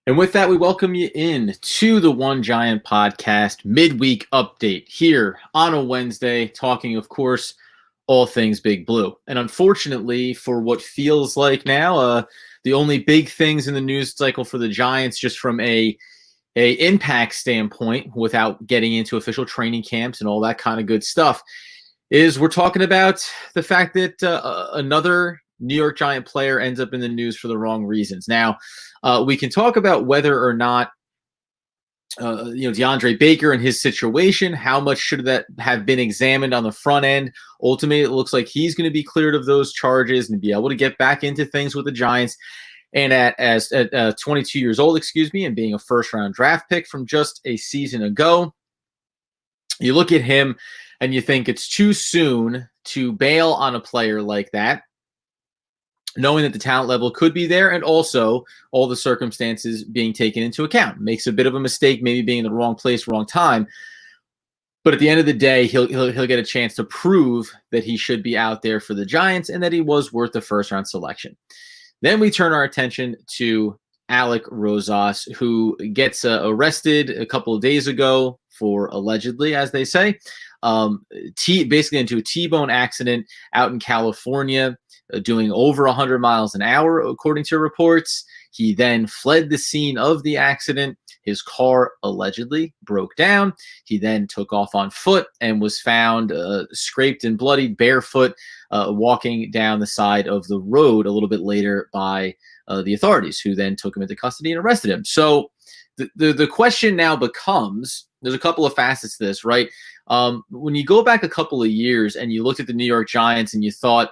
And with that, we welcome you in to the One Giant Podcast midweek update here on a Wednesday, talking, of course, all things Big Blue. And unfortunately, for what feels like now, the only big things in the news cycle for the Giants, just from a impact standpoint, without getting into official training camps and all that kind of good stuff, is we're talking about the fact that another New York Giant player ends up in the news for the wrong reasons. Now, we can talk about whether or not DeAndre Baker and his situation, how much should that have been examined on the front end. Ultimately, it looks like he's going to be cleared of those charges and be able to get back into things with the Giants. And at 22 years old, and being a first-round draft pick from just a season ago, you look at him and you think it's too soon to bail on a player like that, knowing that the talent level could be there and also all the circumstances being taken into account. Makes a bit of a mistake, maybe being in the wrong place, wrong time. But at the end of the day, he'll get a chance to prove that he should be out there for the Giants and that he was worth the first-round selection. Then we turn our attention to Alec Rosas, who gets arrested a couple of days ago for allegedly, as they say, basically into a T-bone accident out in California, doing over 100 miles an hour, according to reports. He then fled the scene of the accident. His car allegedly broke down. He then took off on foot and was found scraped and bloodied, barefoot, walking down the side of the road a little bit later by the authorities, who then took him into custody and arrested him. So the question now becomes, there's a couple of facets to this, right? When you go back a couple of years and you looked at the New York Giants and you thought,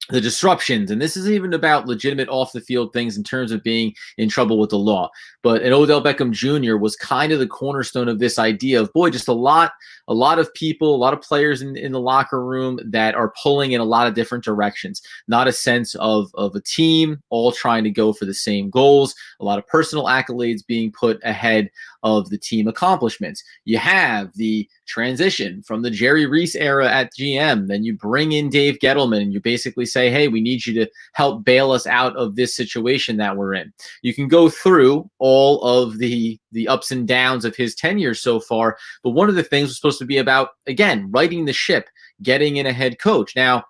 the disruptions, and this isn't even about legitimate off-the-field things in terms of being in trouble with the law, but an Odell Beckham Jr. was kind of the cornerstone of this idea of, boy, just a lot of people, a lot of players in the locker room that are pulling in a lot of different directions, not a sense of a team all trying to go for the same goals, a lot of personal accolades being put ahead of the team accomplishments. You have the transition from the Jerry Reese era at GM, then you bring in Dave Gettleman and you basically say, hey, we need you to help bail us out of this situation that we're in. You can go through all of the ups and downs of his tenure so far, but one of the things was supposed to be about, again, righting the ship, getting in a head coach. Now,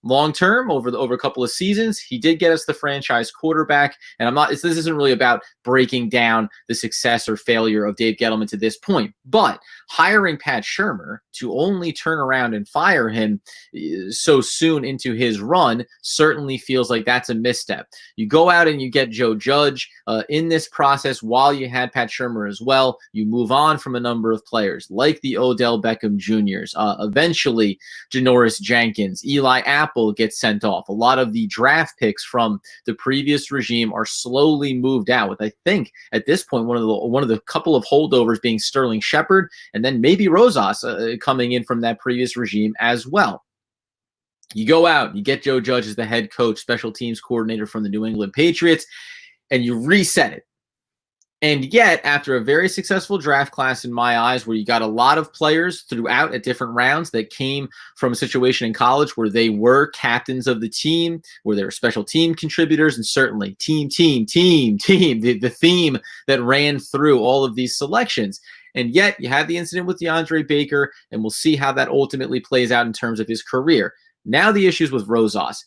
long term, over a couple of seasons, he did get us the franchise quarterback. And this isn't really about breaking down the success or failure of Dave Gettleman to this point, but hiring Pat Shurmur to only turn around and fire him so soon into his run certainly feels like that's a misstep. You go out and you get Joe Judge in this process while you had Pat Shurmur as well. You move on from a number of players like the Odell Beckham Jr.'s, eventually Janoris Jenkins, Eli Apple gets sent off. A lot of the draft picks from the previous regime are slowly moved out, with, I think, at this point, one of the couple of holdovers being Sterling Shepard, and then maybe Rosas coming in from that previous regime as well. You go out, you get Joe Judge as the head coach, special teams coordinator from the New England Patriots, and you reset it. And yet, after a very successful draft class in my eyes, where you got a lot of players throughout at different rounds that came from a situation in college where they were captains of the team, where they were special team contributors, and certainly team, the theme that ran through all of these selections. And yet, you had the incident with DeAndre Baker, and we'll see how that ultimately plays out in terms of his career. Now the issues with Rosas.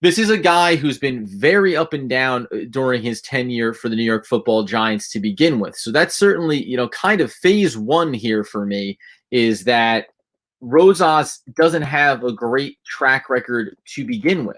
This is a guy who's been very up and down during his tenure for the New York Football Giants to begin with. So that's certainly, kind of phase one here for me, is that Rosas doesn't have a great track record to begin with.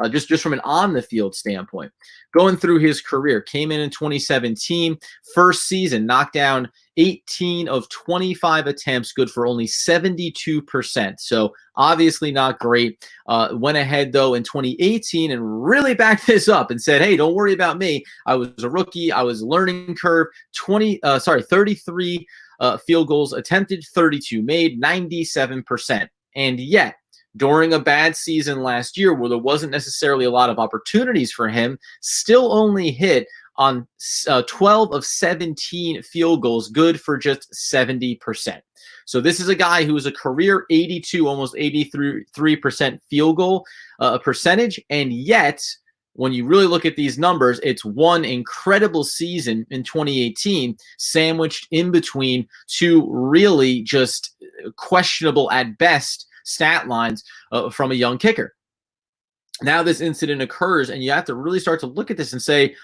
Just from an on-the-field standpoint. Going through his career, came in 2017, first season, knocked down 18 of 25 attempts, good for only 72%. So obviously not great. Went ahead, though, in 2018 and really backed this up and said, hey, don't worry about me. I was a rookie. I was learning curve. 33 field goals attempted, 32 made, 97%. And yet, during a bad season last year where there wasn't necessarily a lot of opportunities for him, still only hit on 12 of 17 field goals, good for just 70%. So this is a guy who is a career 82, almost 83% field goal percentage, and yet when you really look at these numbers, it's one incredible season in 2018, sandwiched in between two really just questionable at best stat lines from a young kicker. Now this incident occurs, and you have to really start to look at this and say,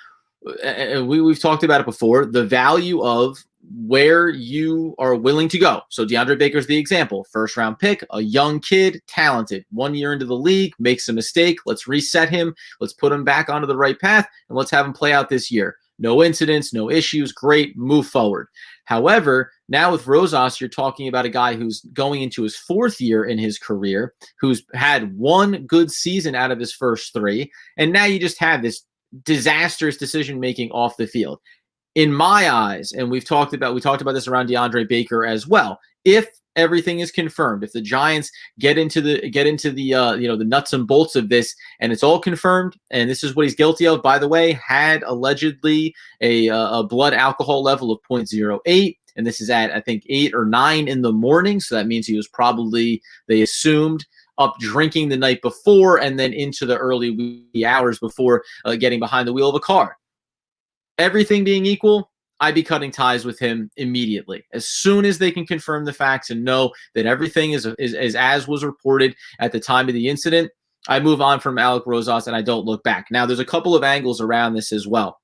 we've talked about it before, the value of where you are willing to go. So DeAndre Baker's the example. First round pick, a young kid, talented. 1 year into the league, makes a mistake. Let's reset him. Let's put him back onto the right path, and let's have him play out this year. No incidents, no issues. Great, move forward. However, now with Rosas, you're talking about a guy who's going into his 4th year in his career, who's had one good season out of his first 3, and now you just have this disastrous decision-making off the field. In my eyes, and we talked about this around DeAndre Baker as well, if everything is confirmed, if the Giants get into the the nuts and bolts of this, and it's all confirmed, and this is what he's guilty of, by the way, had allegedly a blood alcohol level of 0.08, and this is at, I think, 8 or 9 in the morning, so that means he was probably, they assumed, up drinking the night before and then into the early wee hours before getting behind the wheel of a car. Everything being equal, I'd be cutting ties with him immediately. As soon as they can confirm the facts and know that everything is as was reported at the time of the incident, I move on from Alec Rosas and I don't look back. Now, there's a couple of angles around this as well.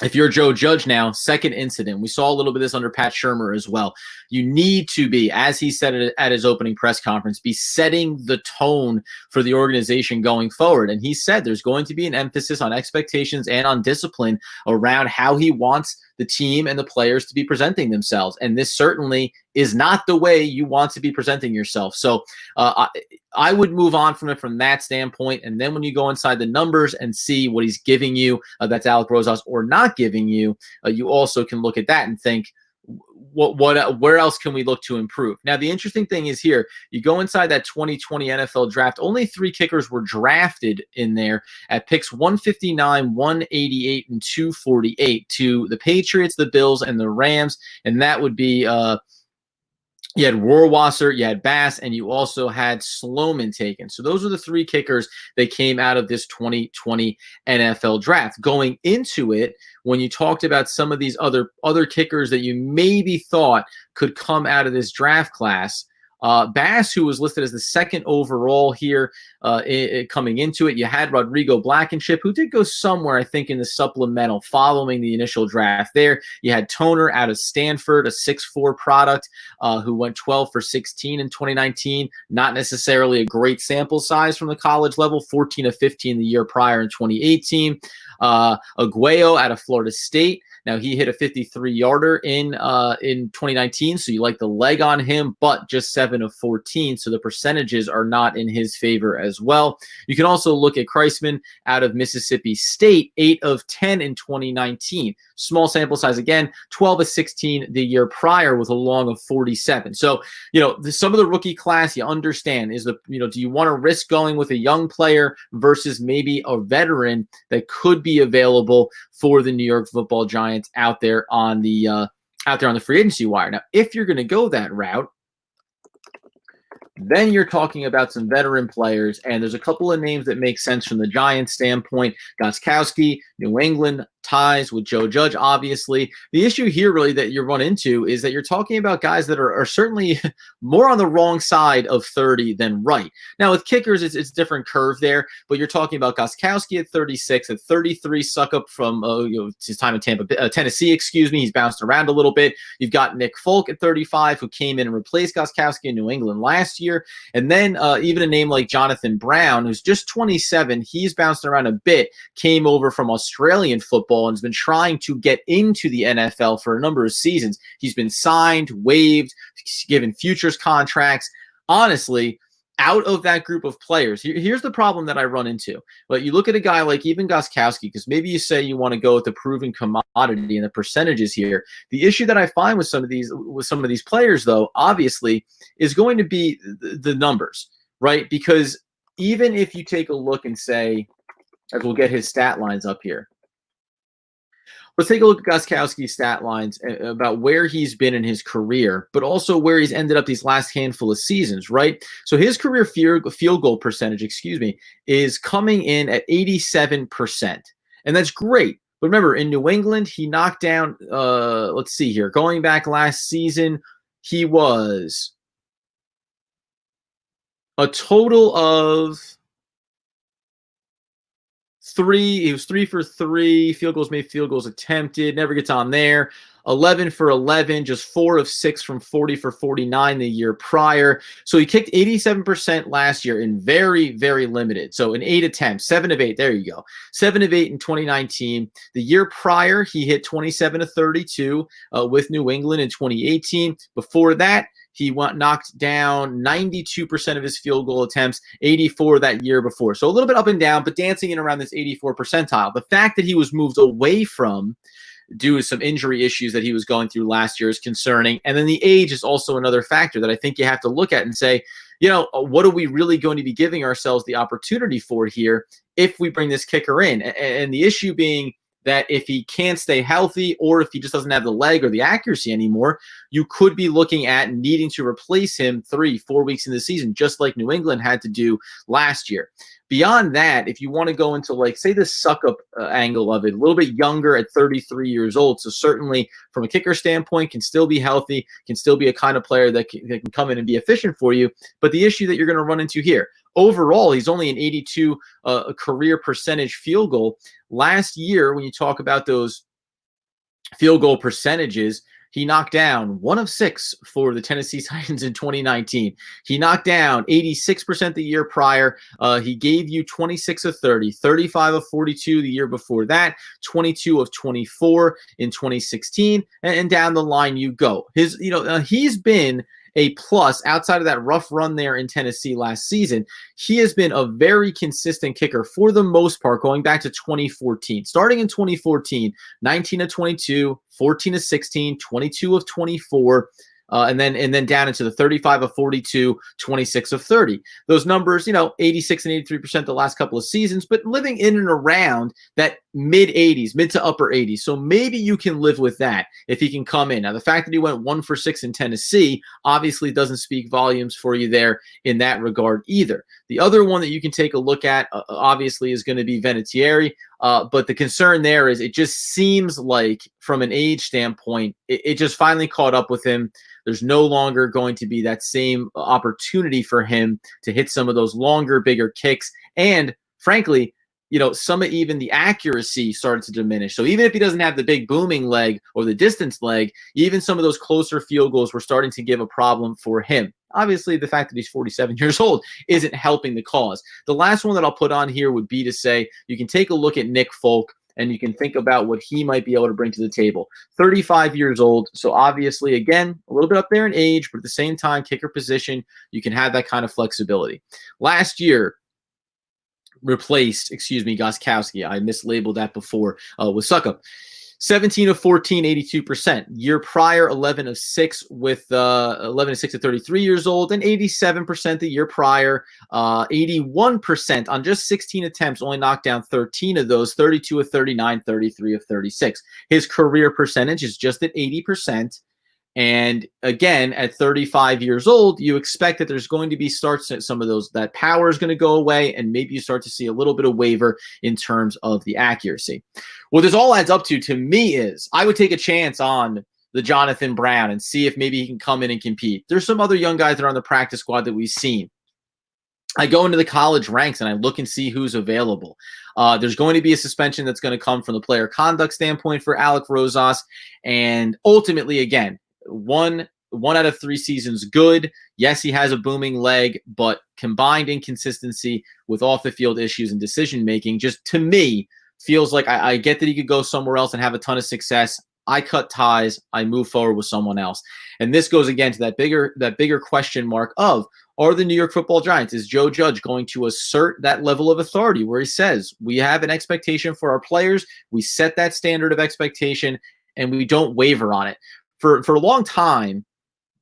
If you're Joe Judge now, second incident, we saw a little bit of this under Pat Shurmur as well. You need to be, as he said at his opening press conference, be setting the tone for the organization going forward. And he said there's going to be an emphasis on expectations and on discipline around how he wants the team and the players to be presenting themselves. And this certainly is not the way you want to be presenting yourself. So I would move on from it from that standpoint. And then when you go inside the numbers and see what he's giving you, that's Alec Rosas, or not giving you, you also can look at that and think, where else can we look to improve? Now, the interesting thing is here, you go inside that 2020 NFL draft, only 3 kickers were drafted in there at picks 159, 188, and 248 to the Patriots, the Bills, and the Rams. And that would be you had Rohrwasser, you had Bass, and you also had Sloman taken. So those are the 3 kickers that came out of this 2020 NFL draft. Going into it, when you talked about some of these other kickers that you maybe thought could come out of this draft class, Bass, who was listed as the 2nd overall here coming into it, you had Rodrigo Blankenship, who did go somewhere, I think, in the supplemental following the initial draft there. You had Toner out of Stanford, a 6'4 product, who went 12 for 16 in 2019. Not necessarily a great sample size from the college level, 14 of 15 the year prior in 2018. Aguayo out of Florida State. Now, he hit a 53-yarder in 2019, so you like the leg on him, but just 7 of 14, so the percentages are not in his favor as well. You can also look at Kreisman out of Mississippi State, 8 of 10 in 2019. Small sample size again, 12 of 16 the year prior with a long of 47. So, some of the rookie class you understand is do you want to risk going with a young player versus maybe a veteran that could be available for the New York Football Giants out there on the free agency wire. Now, if you're going to go that route, then you're talking about some veteran players, and there's a couple of names that make sense from the Giants standpoint. Gostkowski, New England, ties with Joe Judge, obviously. The issue here really that you run into is that you're talking about guys that are certainly more on the wrong side of 30 than right. Now, with kickers, it's different curve there, but you're talking about Gostkowski at 36, at 33, suck up from his time in Tennessee, he's bounced around a little bit. You've got Nick Folk at 35, who came in and replaced Gostkowski in New England last year. And then even a name like Jonathan Brown, who's just 27, he's bounced around a bit, came over from Australian football and has been trying to get into the NFL for a number of seasons. He's been signed, waived, given futures contracts. Honestly, out of that group of players, here's the problem that I run into. But you look at a guy like even Gostkowski, because maybe you say you want to go with the proven commodity and the percentages here. The issue that I find with some of these players, though, obviously, is going to be the numbers, right? Because even if you take a look and say, as we'll get his stat lines up here, Let's take a look at Gostkowski's stat lines about where he's been in his career, but also where he's ended up these last handful of seasons, right? So his career field goal percentage, is coming in at 87%. And that's great. But remember, in New England, he knocked down, let's see here, going back last season, he was a total of he was 3 for 3, field goals made, field goals attempted, never gets on there. 11 for 11, just 4 of 6 from 40 for 49 the year prior. So he kicked 87% last year in very, very limited. So in 8 attempts, 7 of 8, there you go. 7 of 8 in 2019. The year prior, he hit 27 of 32 with New England in 2018. Before that, he knocked down 92% of his field goal attempts, 84 that year before. So a little bit up and down, but dancing in around this 84 percentile. The fact that he was moved away from due to some injury issues that he was going through last year is concerning. And then the age is also another factor that I think you have to look at and say, what are we really going to be giving ourselves the opportunity for here if we bring this kicker in? And the issue being that if he can't stay healthy or if he just doesn't have the leg or the accuracy anymore, you could be looking at needing to replace him 3-4 weeks in the season, just like New England had to do last year. Beyond that, if you want to go into, like, say, the suck-up angle of it, a little bit younger at 33 years old, so certainly from a kicker standpoint can still be healthy, can still be a kind of player that can come in and be efficient for you. But the issue that you're going to run into here, overall, he's only an 82 career percentage field goal. Last year, when you talk about those field goal percentages, he knocked down 1 of 6 for the Tennessee Titans in 2019. He knocked down 86% the year prior. He gave you 26 of 30, 35 of 42 the year before that, 22 of 24 in 2016, and down the line you go. He's been a plus outside of that rough run there in Tennessee last season. He has been a very consistent kicker for the most part, going back to 2014. Starting in 2014, 19 of 22, 14 of 16, 22 of 24, and then down into the 35 of 42, 26 of 30. Those numbers, 86 and 83% the last couple of seasons, but living in and around that mid to upper 80s. So maybe you can live with that if he can come in. Now, the fact that he went 1 for 6 in Tennessee obviously doesn't speak volumes for you there in that regard either. The other one that you can take a look at, obviously, is going to be Vinatieri. But the concern there is it just seems like from an age standpoint, it just finally caught up with him. There's no longer going to be that same opportunity for him to hit some of those longer, bigger kicks. And frankly, some of even the accuracy started to diminish. So even if he doesn't have the big booming leg or the distance leg, even some of those closer field goals were starting to give a problem for him. Obviously, the fact that he's 47 years old isn't helping the cause. The last one that I'll put on here would be to say you can take a look at Nick Folk and you can think about what he might be able to bring to the table. 35 years old, so obviously, again, a little bit up there in age, but at the same time, kicker position, you can have that kind of flexibility. Last year, replaced Gostkowski. I mislabeled that before with Suckup. 17 of 14, 82%. Year prior, 11 of 6 with 11 of 6 at 33 years old, and 87% the year prior. 81% on just 16 attempts, only knocked down 13 of those, 32 of 39, 33 of 36. His career percentage is just at 80%. And again, at 35 years old, you expect that there's going to be starts at some of those, that power is going to go away, and maybe you start to see a little bit of waver in terms of the accuracy. What this all adds up to me, is I would take a chance on the Jonathan Brown and see if maybe he can come in and compete. There's some other young guys that are on the practice squad that we've seen. I go into the college ranks and I look and see who's available. There's going to be a suspension that's going to come from the player conduct standpoint for Alec Rosas. And ultimately, again, one out of 3 seasons good. Yes, he has a booming leg, but combined inconsistency with off the field issues and decision making, just to me feels like I get that he could go somewhere else and have a ton of success. I cut ties. I move forward with someone else. And this goes again to that bigger question mark of, are the New York Football Giants, is Joe Judge going to assert that level of authority where he says, we have an expectation for our players, we set that standard of expectation, and we don't waver on it. For a long time,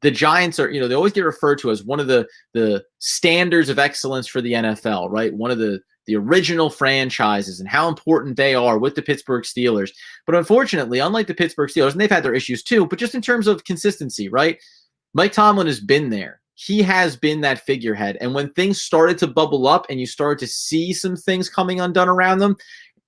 the Giants are, they always get referred to as one of the standards of excellence for the NFL, right? One of the the original franchises and how important they are with the Pittsburgh Steelers. But unfortunately, unlike the Pittsburgh Steelers, and they've had their issues too, but just in terms of consistency, right? Mike Tomlin has been there. He has been that figurehead. And when things started to bubble up and you started to see some things coming undone around them,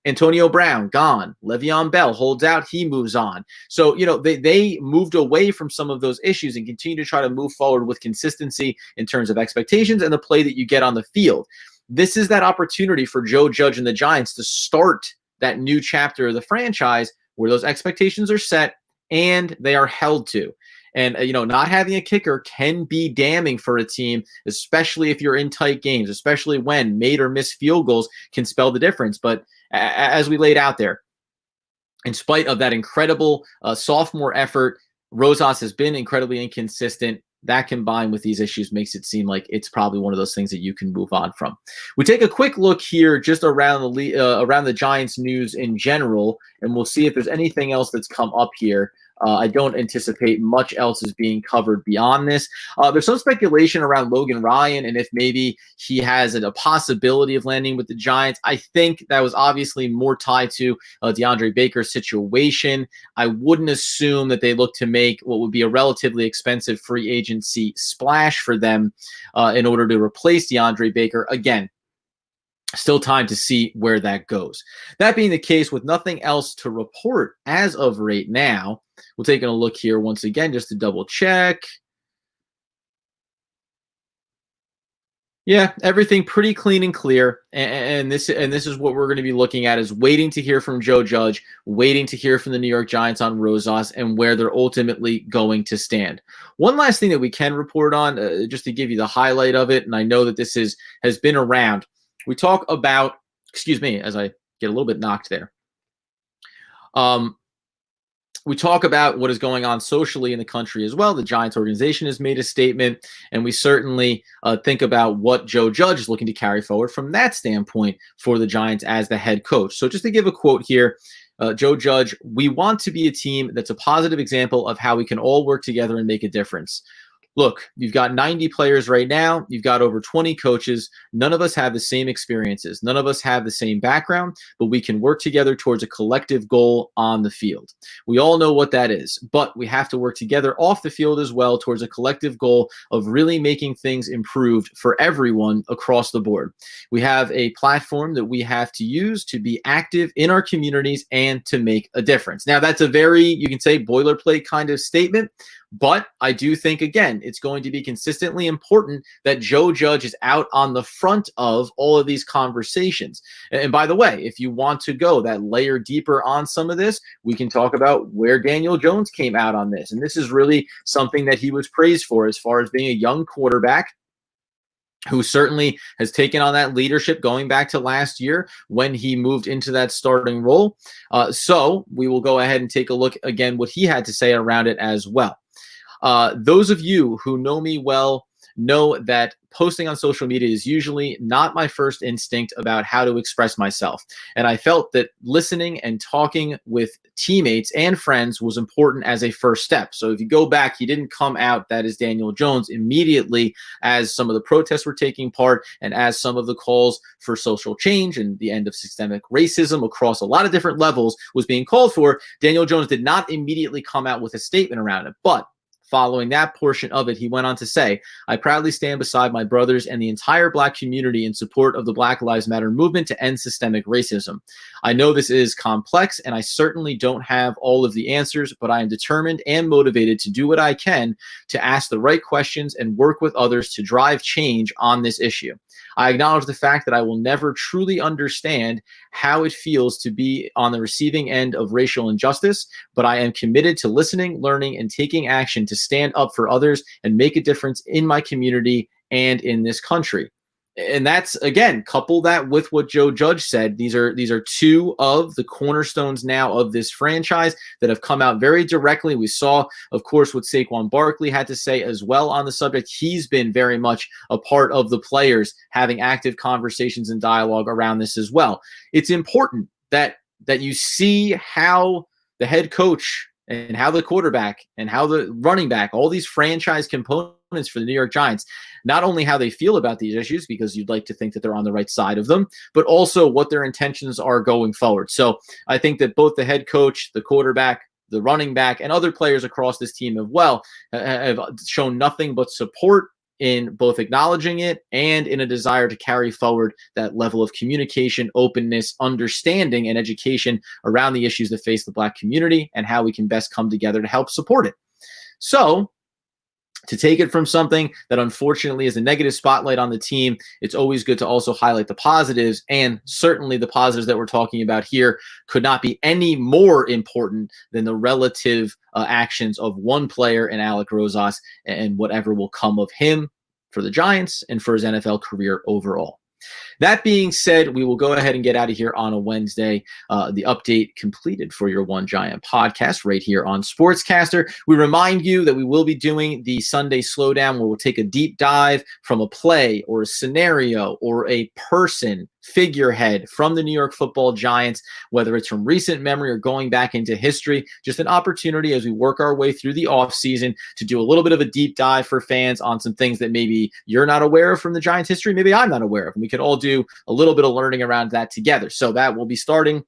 Antonio Brown, gone. Le'Veon Bell holds out. He moves on. So, they moved away from some of those issues and continue to try to move forward with consistency in terms of expectations and the play that you get on the field. This is that opportunity for Joe Judge and the Giants to start that new chapter of the franchise where those expectations are set and they are held to. And, not having a kicker can be damning for a team, especially if you're in tight games, especially when made or missed field goals can spell the difference. But as we laid out there, in spite of that incredible sophomore effort, Rosas has been incredibly inconsistent. That combined with these issues makes it seem like it's probably one of those things that you can move on from. We take a quick look here just around the Giants news in general, and we'll see if there's anything else that's come up here. I don't anticipate much else is being covered beyond this. There's some speculation around Logan Ryan and if maybe he has a possibility of landing with the Giants. I think that was obviously more tied to DeAndre Baker's situation. I wouldn't assume that they look to make what would be a relatively expensive free agency splash for them in order to replace DeAndre Baker. Again, still time to see where that goes. That being the case, with nothing else to report as of right now, we're taking a look here once again just to double check. Yeah, everything pretty clean and clear. And this is what we're going to be looking at, is waiting to hear from Joe Judge, waiting to hear from the New York Giants on Rosas and where they're ultimately going to stand. One last thing that we can report on, just to give you the highlight of it, and I know that this has been around. We talk about, excuse me, as I get a little bit knocked there. We talk about what is going on socially in the country as well. The Giants organization has made a statement, and we certainly think about what Joe Judge is looking to carry forward from that standpoint for the Giants as the head coach. So just to give a quote here, Joe Judge, "We want to be a team that's a positive example of how we can all work together and make a difference. Look, you've got 90 players right now. You've got over 20 coaches. None of us have the same experiences. None of us have the same background, but we can work together towards a collective goal on the field. We all know what that is, but we have to work together off the field as well towards a collective goal of really making things improved for everyone across the board. We have a platform that we have to use to be active in our communities and to make a difference." Now, that's a very, you can say, boilerplate kind of statement. But I do think, again, it's going to be consistently important that Joe Judge is out on the front of all of these conversations. And by the way, if you want to go that layer deeper on some of this, we can talk about where Daniel Jones came out on this. And this is really something that he was praised for as far as being a young quarterback who certainly has taken on that leadership going back to last year when he moved into that starting role. So we will go ahead and take a look again what he had to say around it as well. Those of you who know me well know that posting on social media is usually not my first instinct about how to express myself. And I felt that listening and talking with teammates and friends was important as a first step. So if you go back, he didn't come out, that is Daniel Jones, immediately as some of the protests were taking part and as some of the calls for social change and the end of systemic racism across a lot of different levels was being called for. Daniel Jones did not immediately come out with a statement around it. But following that portion of it, he went on to say, "I proudly stand beside my brothers and the entire Black community in support of the Black Lives Matter movement to end systemic racism. I know this is complex, and I certainly don't have all of the answers, but I am determined and motivated to do what I can to ask the right questions and work with others to drive change on this issue. I acknowledge the fact that I will never truly understand how it feels to be on the receiving end of racial injustice, but I am committed to listening, learning, and taking action to stand up for others and make a difference in my community and in this country." And that's, again, couple that with what Joe Judge said. These are two of the cornerstones now of this franchise that have come out very directly. We saw, of course, what Saquon Barkley had to say as well on the subject. He's been very much a part of the players having active conversations and dialogue around this as well. It's important that you see how the head coach and how the quarterback and how the running back, all these franchise components for the New York Giants, not only how they feel about these issues, because you'd like to think that they're on the right side of them, but also what their intentions are going forward. So I think that both the head coach, the quarterback, the running back, and other players across this team have shown nothing but support in both acknowledging it and in a desire to carry forward that level of communication, openness, understanding, and education around the issues that face the Black community and how we can best come together to help support it. So, to take it from something that unfortunately is a negative spotlight on the team, it's always good to also highlight the positives, and certainly the positives that we're talking about here could not be any more important than the relative actions of one player in Alec Rosas and whatever will come of him for the Giants and for his NFL career overall. That being said, we will go ahead and get out of here on a Wednesday. The update completed for your One Giant podcast right here on Sportscaster. We remind you that we will be doing the Sunday Slowdown, where we'll take a deep dive from a play or a scenario or a person, figurehead from the New York Football Giants, whether it's from recent memory or going back into history. Just an opportunity as we work our way through the offseason to do a little bit of a deep dive for fans on some things that maybe you're not aware of from the Giants history, maybe I'm not aware of, and we could all do a little bit of learning around that together. So that will be starting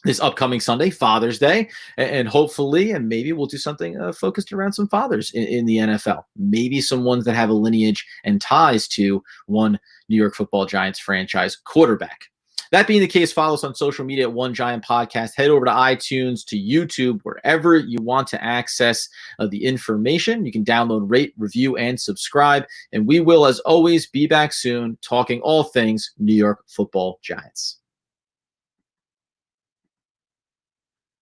this upcoming Sunday, Father's Day, and hopefully, and maybe we'll do something focused around some fathers in the NFL, maybe some ones that have a lineage and ties to one New York Football Giants franchise quarterback. That being the case, follow us on social media at One Giant Podcast. Head over to iTunes, to YouTube, wherever you want to access the information. You can download, rate, review, and subscribe. And we will, as always, be back soon talking all things New York Football Giants.